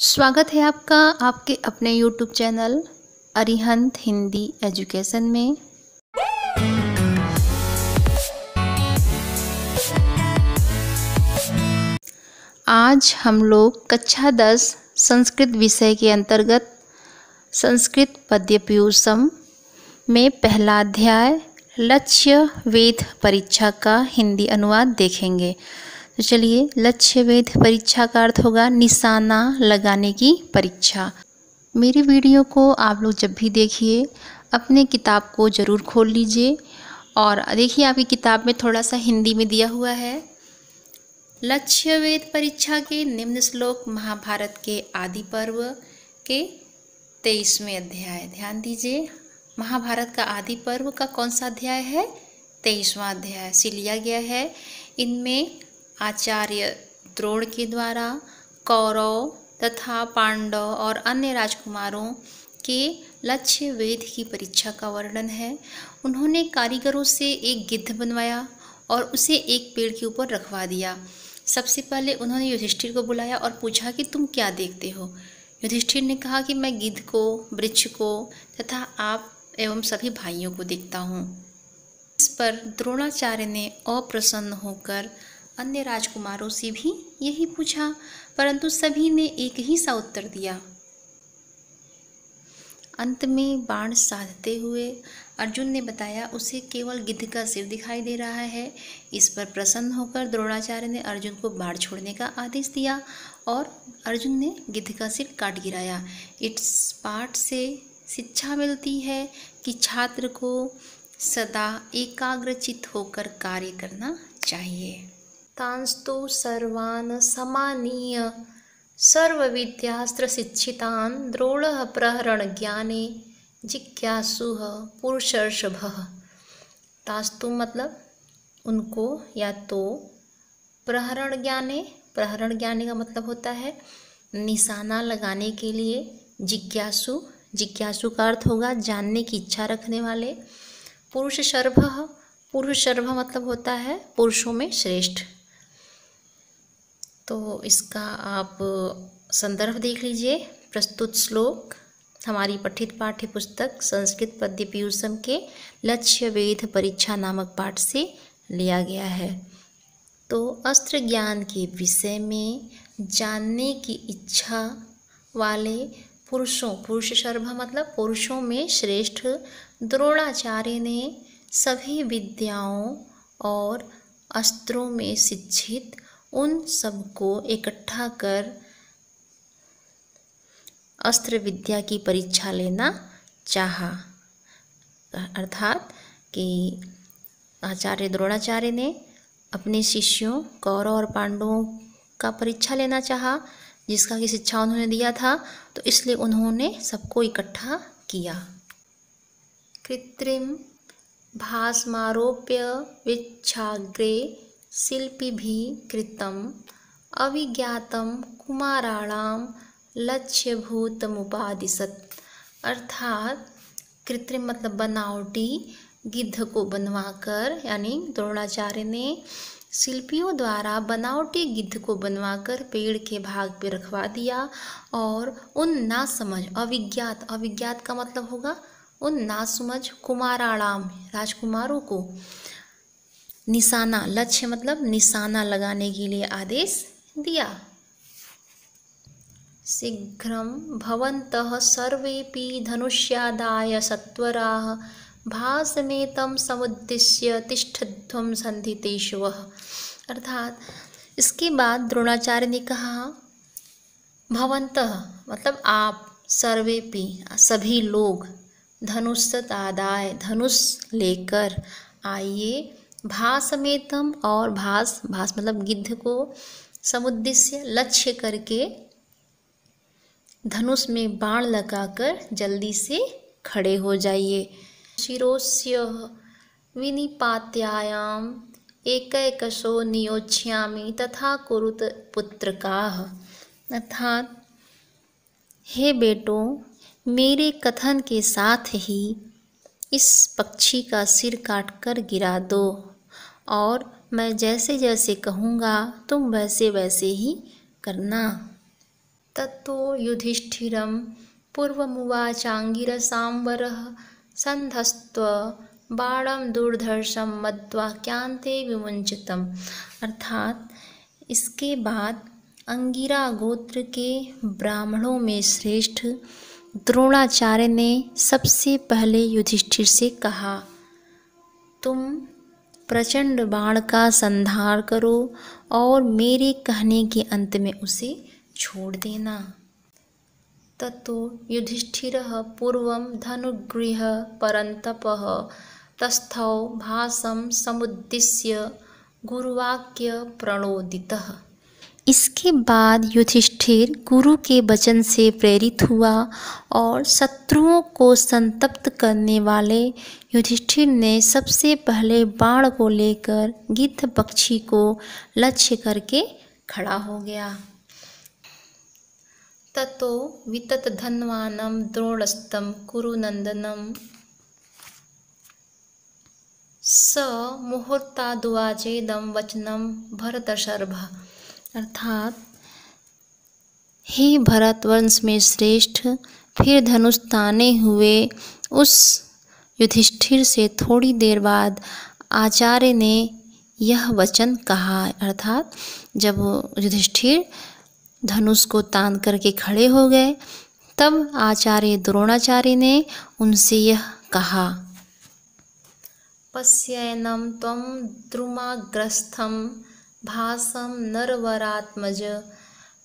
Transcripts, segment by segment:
स्वागत है आपका आपके अपने YouTube channel Arihant Hindi education में। आज हम लोग कक्षा 10 संस्कृत विषय के अंतर्गत संस्कृत पद्य पीयूषम में पहला अध्याय लक्ष्य वेध परीक्षा का हिंदी अनुवाद देखेंगे। तो चलिए, लक्ष्य वेध परीक्षा का अर्थ होगा निशाना लगाने की परीक्षा। मेरी वीडियो को आप लोग जब भी देखिए अपने किताब को ज़रूर खोल लीजिए और देखिए आपकी किताब में थोड़ा सा हिंदी में दिया हुआ है। लक्ष्य वेध परीक्षा के निम्न श्लोक महाभारत के आदि पर्व के 23वें अध्याय। ध्यान दीजिए, महाभारत का आदि पर्व का कौन सा अध्याय है? 23वां अध्याय से लिया गया है। इनमें आचार्य द्रोण के द्वारा कौरव तथा पांडव और अन्य राजकुमारों के लक्ष्य वेध की परीक्षा का वर्णन है। उन्होंने कारीगरों से एक गिद्ध बनवाया और उसे एक पेड़ के ऊपर रखवा दिया। सबसे पहले उन्होंने युधिष्ठिर को बुलाया और पूछा कि तुम क्या देखते हो? युधिष्ठिर ने कहा कि मैं गिद्ध को, वृक्ष को तथा आप एवं सभी भाइयों को देखता हूँ। इस पर द्रोणाचार्य ने अप्रसन्न होकर अन्य राजकुमारों से भी यही पूछा, परंतु सभी ने एक ही सा उत्तर दिया। अंत में बाण साधते हुए अर्जुन ने बताया उसे केवल गिद्ध का सिर दिखाई दे रहा है। इस पर प्रसन्न होकर द्रोणाचार्य ने अर्जुन को बाण छोड़ने का आदेश दिया और अर्जुन ने गिद्ध का सिर काट गिराया। इस पाठ से शिक्षा मिलती है कि छात्र को सदा एकाग्रचित्त होकर कार्य करना चाहिए। तांस्तु सर्वान् समानीय सर्वविद्यास्त्र शिक्षितान् द्रोणः प्रहरण ज्ञाने जिज्ञासुः पुरुषर्षभः। तांस्तु मतलब उनको, या तो प्रहरण ज्ञाने का मतलब होता है निशाना लगाने के लिए। जिज्ञासु का अर्थ होगा जानने की इच्छा रखने वाले। पुरुषर्भ मतलब होता है पुरुषों में श्रेष्ठ। तो इसका आप संदर्भ देख लीजिए। प्रस्तुत श्लोक हमारी पठित पाठ्य पुस्तक संस्कृत पद्य पीयूषम के लक्ष्य वेध परीक्षा नामक पाठ से लिया गया है। तो अस्त्र ज्ञान के विषय में जानने की इच्छा वाले पुरुषर्भ मतलब पुरुषों में श्रेष्ठ द्रोणाचार्य ने सभी विद्याओं और अस्त्रों में शिक्षित उन सबको इकट्ठा कर अस्त्र विद्या की परीक्षा लेना चाहा। अर्थात कि आचार्य द्रोणाचार्य ने अपने शिष्यों कौरव और पांडवों का परीक्षा लेना चाहा, जिसका की शिक्षा उन्होंने दिया था, तो इसलिए उन्होंने सबको इकट्ठा किया। कृत्रिम भास्मारोप्य विच्छाग्रे शिल्पिभिः कृतम् अविज्ञातं कुमाराणां लक्ष्यभूतमुपादिशत्। अर्थात कृत्रिम मतलब बनावटी गिद्ध को बनवाकर, यानी द्रोणाचार्य ने शिल्पियों द्वारा बनावटी गिद्ध को बनवाकर पेड़ के भाग पे रखवा दिया और उन नासमझ अविज्ञात का मतलब होगा उन नासमझ कुमाराणाम राजकुमारों को निशाना, लक्ष्य मतलब निशाना लगाने के लिए आदेश दिया। शीघ्रं भवन्तः सर्वेपि धनुष्यादाय सत्वराः भासमेतं समुद्दिश्य तिष्ठध्वं सन्धितेष्वः। अर्थात इसके बाद द्रोणाचार्य ने कहा भवन्तः मतलब आप, सर्वेपि सभी लोग, धनुष्यादाय धनुष लेकर आइए, भासमेतम और भास मतलब गिद्ध को, समुद्दिश्य लक्ष्य करके धनुष में बाण लगाकर जल्दी से खड़े हो जाइए। शिरोस्य विनिपात्यायाम एकैकशो नियोज्यामि तथा कुरुत पुत्रकाः। अर्थात हे बेटों, मेरे कथन के साथ ही इस पक्षी का सिर काटकर गिरा दो और मैं जैसे जैसे कहूँगा तुम वैसे वैसे ही करना। ततो युधिष्ठिरं पूर्वमुवाचाङ्गिरसाम्बरः सन्धस्त्व बाणं दुर्धर्षं मद्वाक्यान्ते विमुञ्चितम्। अर्थात इसके बाद अंगिरा गोत्र के ब्राह्मणों में श्रेष्ठ द्रोणाचार्य ने सबसे पहले युधिष्ठिर से कहा, तुम प्रचंड बाण का संधार करो और मेरे कहने के अंत में उसे छोड़ देना। ततो युधिष्ठिरः पूर्वं धनुगृह्य परन्तपः तस्थौ भासं समुद्दिश्य गुरुवाक्य प्रणोदितः। इसके बाद युधिष्ठिर गुरु के वचन से प्रेरित हुआ और शत्रुओं को संतप्त करने वाले युधिष्ठिर ने सबसे पहले बाण को लेकर गिद्ध पक्षी को लक्ष्य करके खड़ा हो गया। ततो विततधन्वानं द्रोणस्तं कुरुनन्दनं स मुहूर्तादुवाचेदं वचनं भरतशर्मा। अर्थात हे भरतवंश में श्रेष्ठ, फिर धनुष ताने हुए उस युधिष्ठिर से थोड़ी देर बाद आचार्य ने यह वचन कहा। अर्थात जब युधिष्ठिर धनुष को तान करके खड़े हो गए तब आचार्य द्रोणाचार्य ने उनसे यह कहा, पश्यैनं त्वं द्रुमाग्रस्थं भासं नरवरात्मज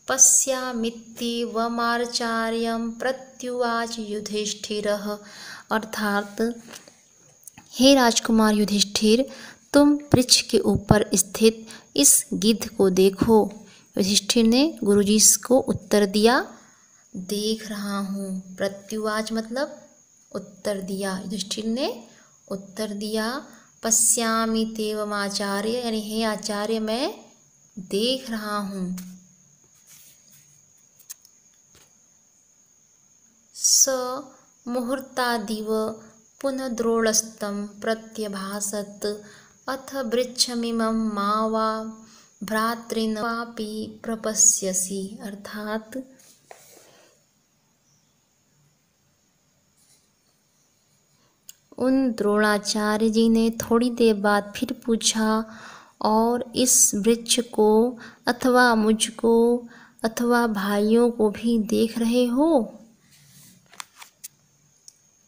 पश्यामीत्येवमाचार्यं प्रत्युवाच युधिष्ठिरः। अर्थात हे राजकुमार युधिष्ठिर, तुम वृक्ष के ऊपर स्थित इस गिद्ध को देखो। युधिष्ठिर ने गुरुजी को उत्तर दिया, देख रहा हूँ। प्रत्युवाच मतलब उत्तर दिया। युधिष्ठिर ने उत्तर दिया, पश्यामि तेवम आचार्य, यानी हे आचार्य मैं देख रहा हूँ। स मुहूर्तादिव पुनः द्रोणस्तं प्रत्यभासत अथ वृक्षमिमं मा वा भ्रातृन्वापि प्रपश्यसि। अर्थात उन द्रोणाचार्य जी ने थोड़ी देर बाद फिर पूछा, और इस वृक्ष को अथवा मुझको अथवा भाइयों को भी देख रहे हो?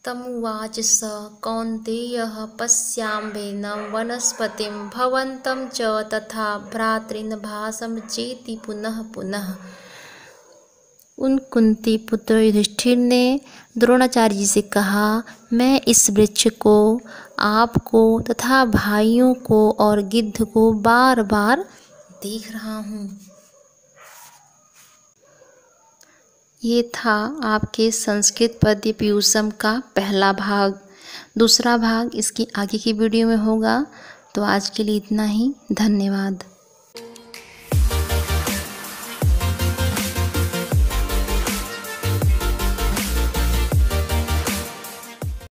तमुवाच स कौन्तेयः पश्याम्येनं वनस्पतिं भवन्तं च तथा भ्रातॄन् भासं चेति पुनः पुनः। उन कुंती पुत्र युधिष्ठिर ने द्रोणाचार्य जी से कहा, मैं इस वृक्ष को, आपको तथा भाइयों को और गिद्ध को बार बार देख रहा हूँ। ये था आपके संस्कृत पद्य पीयूषम का पहला भाग। दूसरा भाग इसकी आगे की वीडियो में होगा। तो आज के लिए इतना ही। धन्यवाद।